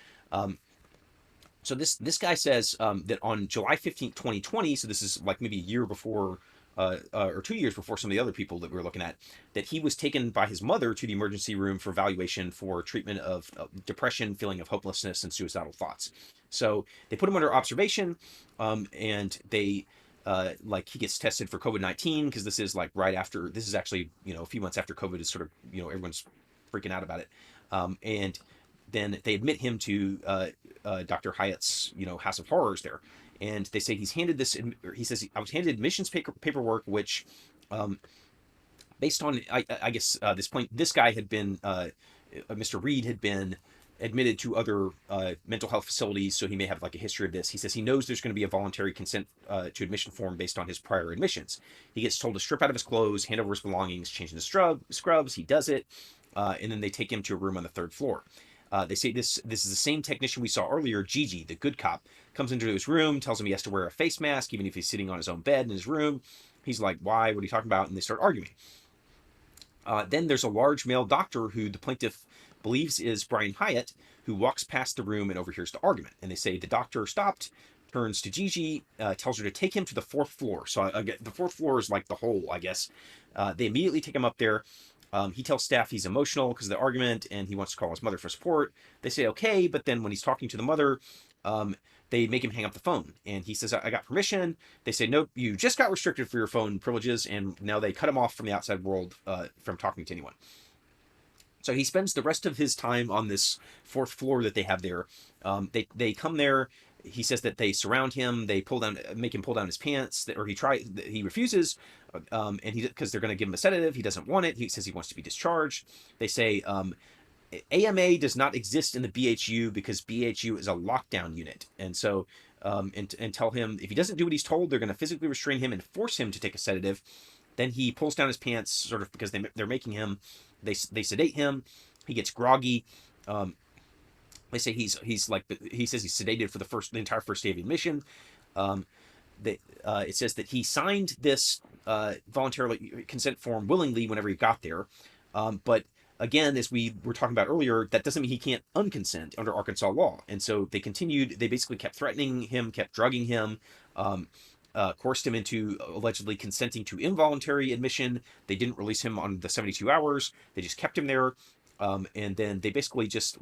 So this guy says that on July 15th, 2020, so this is like maybe a year before, or 2 years before some of the other people that we were looking at, that he was taken by his mother to the emergency room for evaluation for treatment of depression, feeling of hopelessness, and suicidal thoughts. So they put him under observation, and they like, he gets tested for COVID-19, because this is like right after, this is actually, a few months after COVID is sort of, everyone's freaking out about it. And then they admit him to Dr. Hyatt's, House of Horrors there. And they say he says, I was handed admissions paperwork, which, based on, I guess, this guy had been, Mr. Reed had been admitted to other mental health facilities, so he may have like a history of this. He says he knows there's going to be a voluntary consent to admission form based on his prior admissions. He gets told to strip out of his clothes, hand over his belongings, change into scrubs. He does it, and then they take him to a room on the third floor. They say this is the same technician we saw earlier, Gigi, the good cop, comes into his room, tells him he has to wear a face mask even if he's sitting on his own bed in his room. He's like, "Why? What are you talking about?" And they start arguing. Then there's a large male doctor who the plaintiff believes is Brian Hyatt, who walks past the room and overhears the argument. And they say the doctor stopped, turns to Gigi, tells her to take him to the fourth floor. So the fourth floor is like the hole, I guess. They immediately take him up there. He tells staff he's emotional because of the argument and he wants to call his mother for support. They say okay, but then when he's talking to the mother, um, they make him hang up the phone. And he says, I got permission. They say, nope, you just got restricted for your phone privileges. And now they cut him off from the outside world from talking to anyone. So he spends the rest of his time on this fourth floor that they have there. They come there. He says that they surround him. They make him pull down his pants, or he refuses, and because they're going to give him a sedative, he doesn't want it. He says he wants to be discharged. They say AMA does not exist in the BHU because BHU is a lockdown unit, and so and tell him if he doesn't do what he's told, they're going to physically restrain him and force him to take a sedative. Then he pulls down his pants, sort of because they're making him. They sedate him. He gets groggy. They say he says he's sedated for the entire first day of admission. It says that he signed this voluntary consent form willingly whenever he got there, but again, as we were talking about earlier, that doesn't mean he can't unconsent under Arkansas law. And so they continued. They basically kept threatening him, kept drugging him. Coerced him into allegedly consenting to involuntary admission. They didn't release him on the 72 hours. They just kept him there. And then they basically just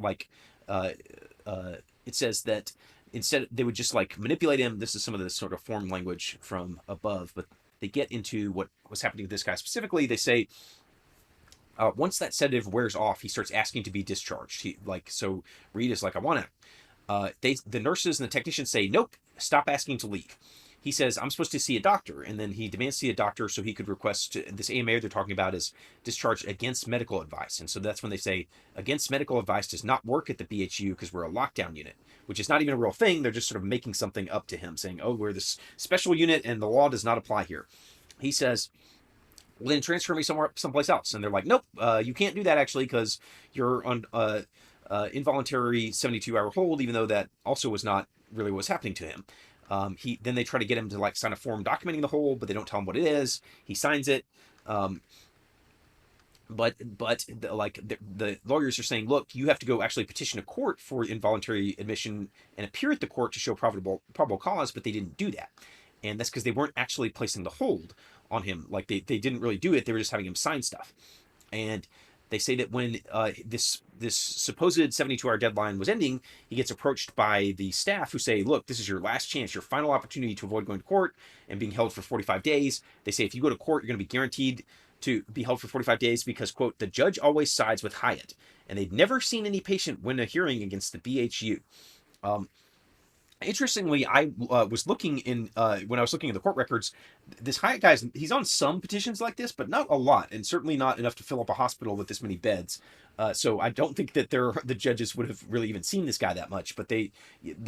it says that instead they would just like manipulate him. This is some of the sort of form language from above, but they get into what was happening to this guy specifically. They say, once that sedative wears off, he starts asking to be discharged. So Reed is like, I want to. The nurses and the technicians say, nope, stop asking to leave. He says, I'm supposed to see a doctor. And then he demands to see a doctor so he could request this AMA they're talking about is discharged against medical advice. And so that's when they say against medical advice does not work at the BHU because we're a lockdown unit, which is not even a real thing. They're just sort of making something up to him saying, oh, we're this special unit and the law does not apply here. He says, well, then transfer me someplace else. And they're like, nope, you can't do that actually because you're on involuntary 72-hour hold, even though that also was not really what was happening to him. Then they try to get him to like sign a form documenting the hold, but they don't tell him what it is. He signs it. But the lawyers are saying, look, you have to go actually petition a court for involuntary admission and appear at the court to show probable cause, but they didn't do that. And that's because they weren't actually placing the hold on him. Like they didn't really do it. They were just having him sign stuff. And they say that when this supposed 72-hour deadline was ending, he gets approached by the staff who say, look, this is your last chance, your final opportunity to avoid going to court and being held for 45 days. They say if you go to court, you're going to be guaranteed to be held for 45 days because, quote, the judge always sides with Hyatt. And they'd never seen any patient win a hearing against the BHU. Interestingly, I was looking when I was looking at the court records. This Hyatt guy's he's on some petitions like this, but not a lot, and certainly not enough to fill up a hospital with this many beds. So I don't think that the judges would have really even seen this guy that much. But the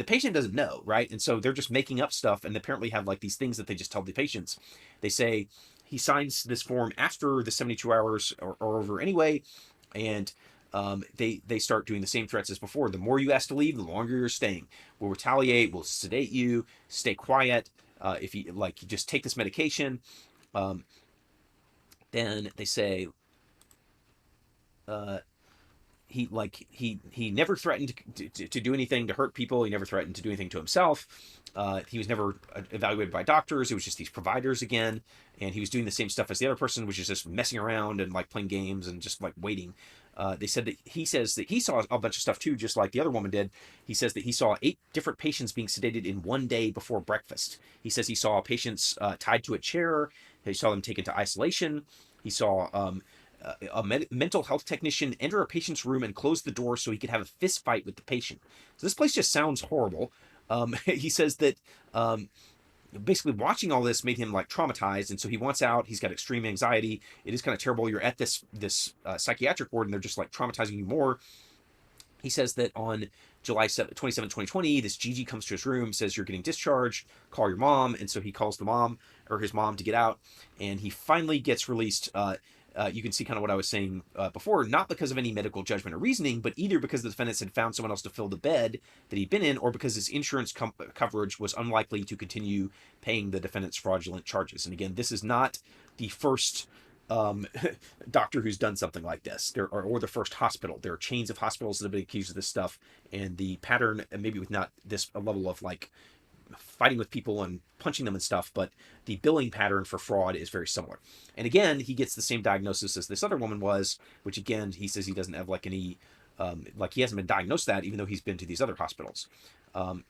patient doesn't know, right? And so they're just making up stuff, and they apparently have like these things that they just tell the patients. They say he signs this form after the 72 hours are over anyway, and they start doing the same threats as before. The more you ask to leave, the longer you're staying. We'll retaliate. We'll sedate you. Stay quiet. If you just take this medication. Then they say he never threatened to do anything to hurt people. He never threatened to do anything to himself. He was never evaluated by doctors. It was just these providers again, and he was doing the same stuff as the other person, which is just messing around and like playing games and just like waiting. They said that he says that he saw a bunch of stuff too, just like the other woman did. He says that he saw 8 different patients being sedated in one day before breakfast. He says he saw patients tied to a chair. He saw them taken to isolation. He saw mental health technician enter a patient's room and close the door so he could have a fist fight with the patient. So this place just sounds horrible. He says that basically watching all this made him like traumatized, and so he wants out. He's got extreme anxiety. It is kind of terrible. You're at this psychiatric ward and they're just like traumatizing you more. He says that on July 27, 2020, this Gigi comes to his room, says, "You're getting discharged, call your mom." And so he calls the mom, or his mom, to get out. And he finally gets released. You can see kind of what I was saying before, not because of any medical judgment or reasoning, but either because the defendants had found someone else to fill the bed that he'd been in, or because his insurance coverage was unlikely to continue paying the defendant's fraudulent charges. And again, this is not the first um, doctor who's done something like this, or the first hospital. There are chains of hospitals that have been accused of this stuff, and the pattern, maybe with not this level of like fighting with people and punching them and stuff, but the billing pattern for fraud is very similar. And again, he gets the same diagnosis as this other woman was, which again, he says he doesn't have like any, like he hasn't been diagnosed that, even though he's been to these other hospitals. And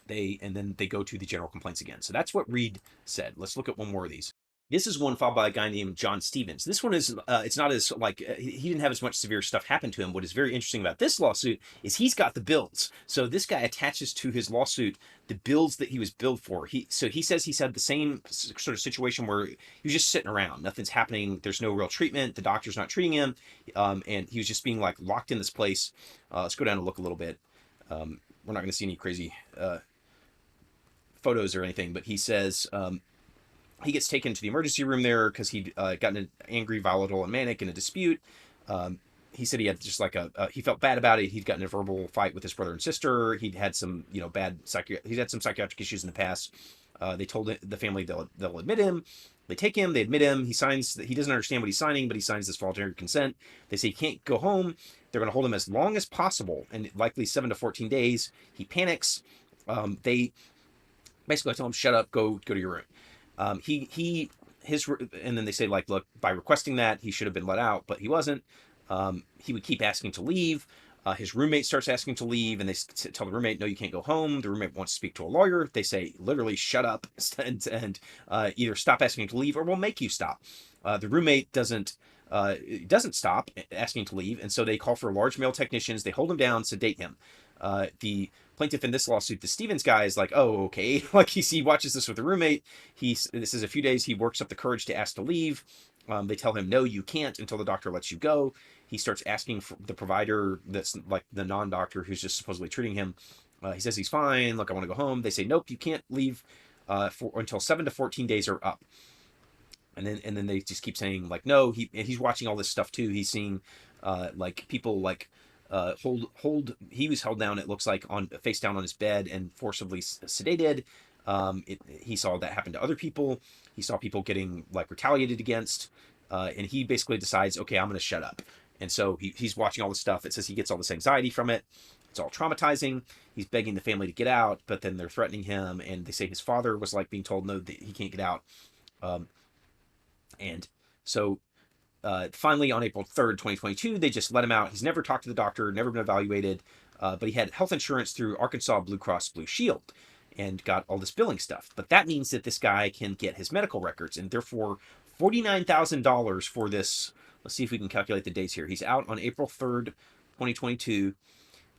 then they go to the general complaints again. So that's what Reed said. Let's look at one more of these. This is one filed by a guy named John Stevens. This one is, it's not as like, he didn't have as much severe stuff happen to him. What is very interesting about this lawsuit is he's got the bills. So this guy attaches to his lawsuit the bills that he was billed for. So he says he's had the same sort of situation where he was just sitting around. Nothing's happening. There's no real treatment. The doctor's not treating him. And he was just being like locked in this place. Let's go down and look a little bit. We're not going to see any crazy photos or anything, but he says he gets taken to the emergency room there because he'd gotten angry, volatile, and manic in a dispute. He said he had just like he felt bad about it. He'd gotten a verbal fight with his brother and sister. He'd had some, he'd had some psychiatric issues in the past. They told the family they'll admit him. They take him, they admit him. He signs, he doesn't understand what he's signing, but he signs this voluntary consent. They say he can't go home. They're going to hold him as long as possible, and likely 7 to 14 days. He panics. They basically tell him, shut up, go to your room. And then they say, like, look, by requesting that, he should have been let out, but he wasn't. He would keep asking to leave. His roommate starts asking to leave, and they tell the roommate, no, you can't go home. The roommate wants to speak to a lawyer. They say, literally, shut up, and either stop asking to leave or we'll make you stop. The roommate doesn't stop asking to leave, and so they call for large male technicians. They hold him down, sedate him. The plaintiff in this lawsuit, the Stevens guy, is like, oh, okay. Like he watches this with the roommate. This is a few days. He works up the courage to ask to leave. They tell him, no, you can't until the doctor lets you go. He starts asking for the provider, that's like the non-doctor who's just supposedly treating him. He says he's fine. Look, I want to go home. They say, nope, you can't leave until 7 to 14 days are up. And then they just keep saying, like, no. He's watching all this stuff too. He's seeing like people like he was held down, it looks like, on face down on his bed and forcibly sedated. He saw that happen to other people. He saw people getting like retaliated against, and he basically decides, okay, I'm going to shut up. And so he's watching all this stuff. It says he gets all this anxiety from it. It's all traumatizing. He's begging the family to get out, but then they're threatening him, and they say his father was like being told no, that he can't get out. And so finally, on April 3rd, 2022, they just let him out. He's never talked to the doctor, never been evaluated, but he had health insurance through Arkansas Blue Cross Blue Shield and got all this billing stuff. But that means that this guy can get his medical records, and therefore $49,000 for this. Let's see if we can calculate the dates here. He's out on April 3rd, 2022,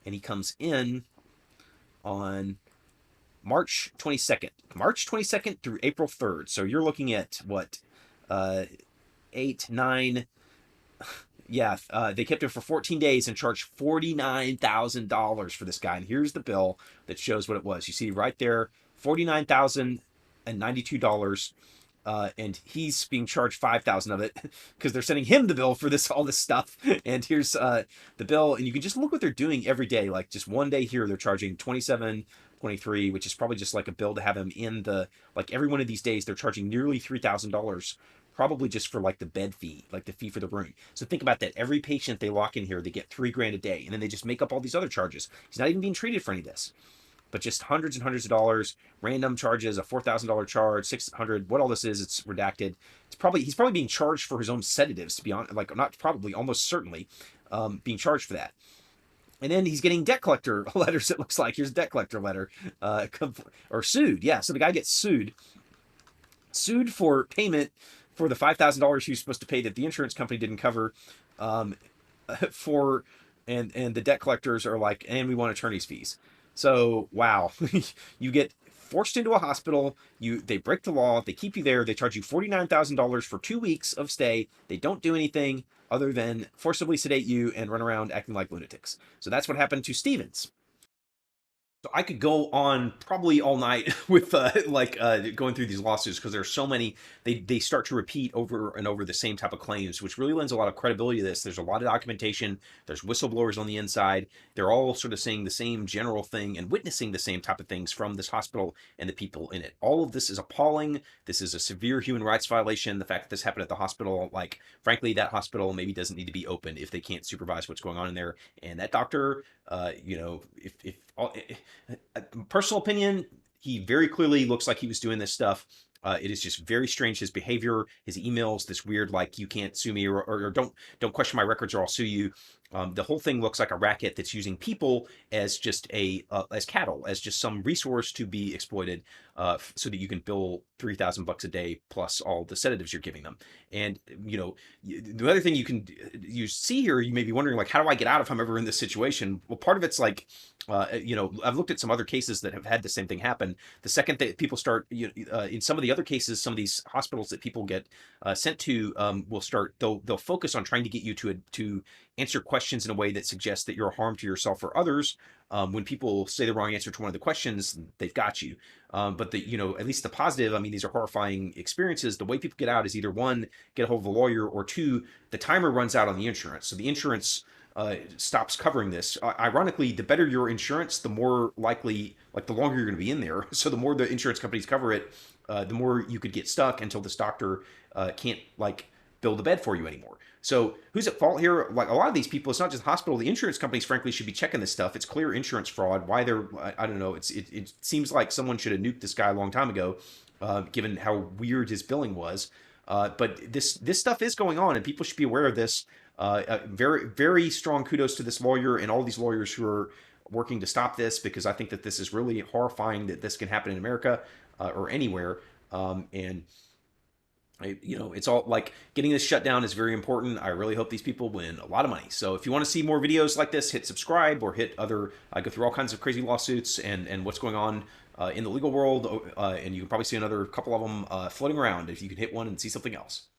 and he comes in on March 22nd. March 22nd through April 3rd. So you're looking at what? 8, 9. Yeah, they kept him for 14 days and charged $49,000 for this guy. And here's the bill that shows what it was. You see right there, $49,092. And he's being charged $5,000 of it because they're sending him the bill for all this stuff. And here's the bill, and you can just look what they're doing every day. Like just one day here, they're charging $27.23, which is probably just like a bill to have him in the, like every one of these days, they're charging nearly $3,000, probably just for like the bed fee, like the fee for the room. So think about that. Every patient they lock in here, they get $3,000 a day, and then they just make up all these other charges. He's not even being treated for any of this, but just hundreds and hundreds of dollars, random charges, a $4,000 charge, $600. What all this is, it's redacted. He's probably being charged for his own sedatives, to be honest. Like not probably, almost certainly, being charged for that. And then he's getting debt collector letters. It looks like here's a debt collector letter, or sued. Yeah, so the guy gets sued for payment for the $5,000 he was supposed to pay that the insurance company didn't cover. And the debt collectors are like, and we want attorney's fees. So, wow, you get forced into a hospital. They break the law. They keep you there. They charge you $49,000 for 2 weeks of stay. They don't do anything other than forcibly sedate you and run around acting like lunatics. So that's what happened to Stevens. So I could go on probably all night with going through these lawsuits because there's so many. They start to repeat over and over the same type of claims, which really lends a lot of credibility to this. There's a lot of documentation. There's whistleblowers on the inside. They're all sort of saying the same general thing and witnessing the same type of things from this hospital and the people in it. All of this is appalling. This is a severe human rights violation. The fact that this happened at the hospital, like frankly, that hospital maybe doesn't need to be open if they can't supervise what's going on in there. And that doctor, if personal opinion, he very clearly looks like he was doing this stuff. It is just very strange, his behavior, his emails, this weird like you can't sue me, or don't question my records or I'll sue you. The whole thing looks like a racket that's using people as just as cattle, as just some resource to be exploited, so that you can bill $3,000 a day plus all the sedatives you're giving them. And the other thing you see here, you may be wondering like, how do I get out if I'm ever in this situation? Well, part of it's like, I've looked at some other cases that have had the same thing happen. The second that people start, in some of the other cases, some of these hospitals that people get sent to, they'll focus on trying to get you to answer questions in a way that suggests that you're a harm to yourself or others. When people say the wrong answer to one of the questions, they've got you. But at least the positive, I mean, these are horrifying experiences. The way people get out is either one, get a hold of a lawyer, or two, the timer runs out on the insurance. So the insurance stops covering this. Ironically, the better your insurance, the more likely, like the longer you're going to be in there. So the more the insurance companies cover it, the more you could get stuck until this doctor can't like build a bed for you anymore. So who's at fault here? Like a lot of these people, it's not just the hospital. The insurance companies, frankly, should be checking this stuff. It's clear insurance fraud. Why they're, I don't know. It seems like someone should have nuked this guy a long time ago, given how weird his billing was. But this stuff is going on, and people should be aware of this. Very, very strong kudos to this lawyer and all these lawyers who are working to stop this, because I think that this is really horrifying that this can happen in America or anywhere. And it's all like getting this shut down is very important. I really hope these people win a lot of money. So if you want to see more videos like this, hit subscribe or hit other. I go through all kinds of crazy lawsuits and what's going on in the legal world, and you can probably see another couple of them floating around if you can hit one and see something else.